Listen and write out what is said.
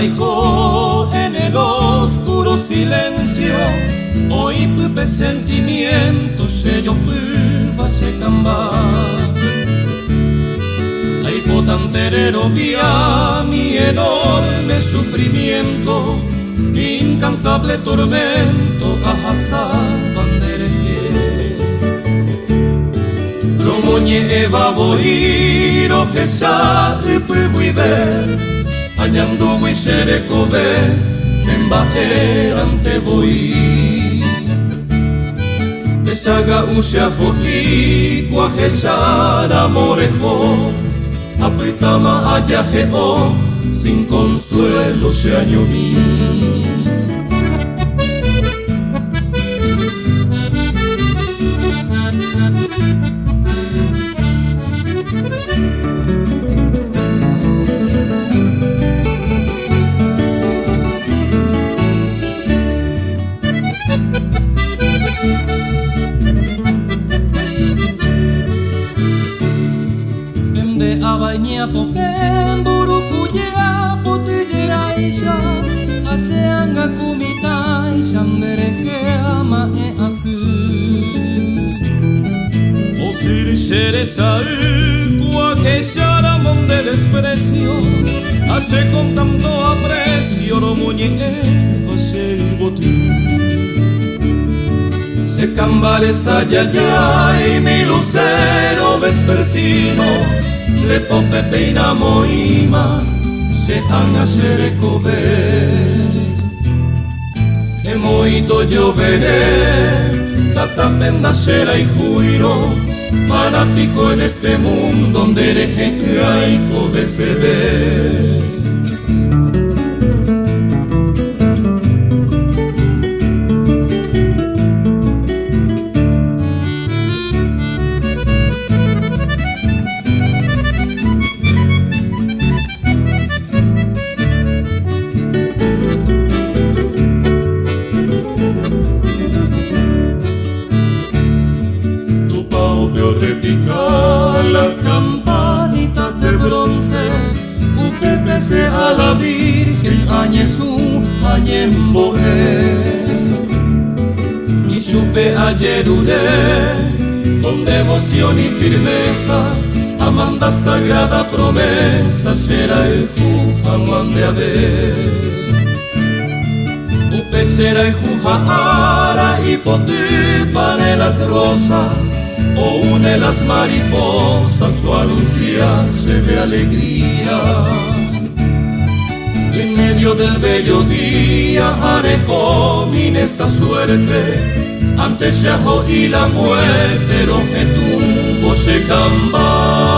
Aiko en el oscuro silencio, hoy pupe sentimiento se yo pupa se camba. Ay potanterero vía mi enorme sufrimiento, incansable tormento ajasa bandereje. Romoñe eva voiro que sa puiver. Añando muy sereko ve, embaerante voy. Desaga usea foki, cuajesara morejo, apitama ayajeo, sin consuelo se añoní. Abaña popen burukuya potillera isha aseanga kumita ishandereje ama e asu Osiri seresa cuaquechara mon de desprecio hace con tanto aprecio romoñe se botu se cambaresa ya y mi lucero vespertino le pope peina moima se anga serekove e moito lloveré tata penda será y juiro para pico en este mundo donde ereje que hay cove se ve. Repicar las campanitas de bronce, upepese a la Virgen, añesú, añemboé. Y supe ayer con devoción y firmeza, amanda sagrada promesa, será el Juan de haber. Upe será el Jujahara y potipan en las rosas, o une las mariposas, su anuncia se ve alegría. En medio del bello día haré comín esa suerte, ante Shaho y la muerte, lo que tuvo se camba.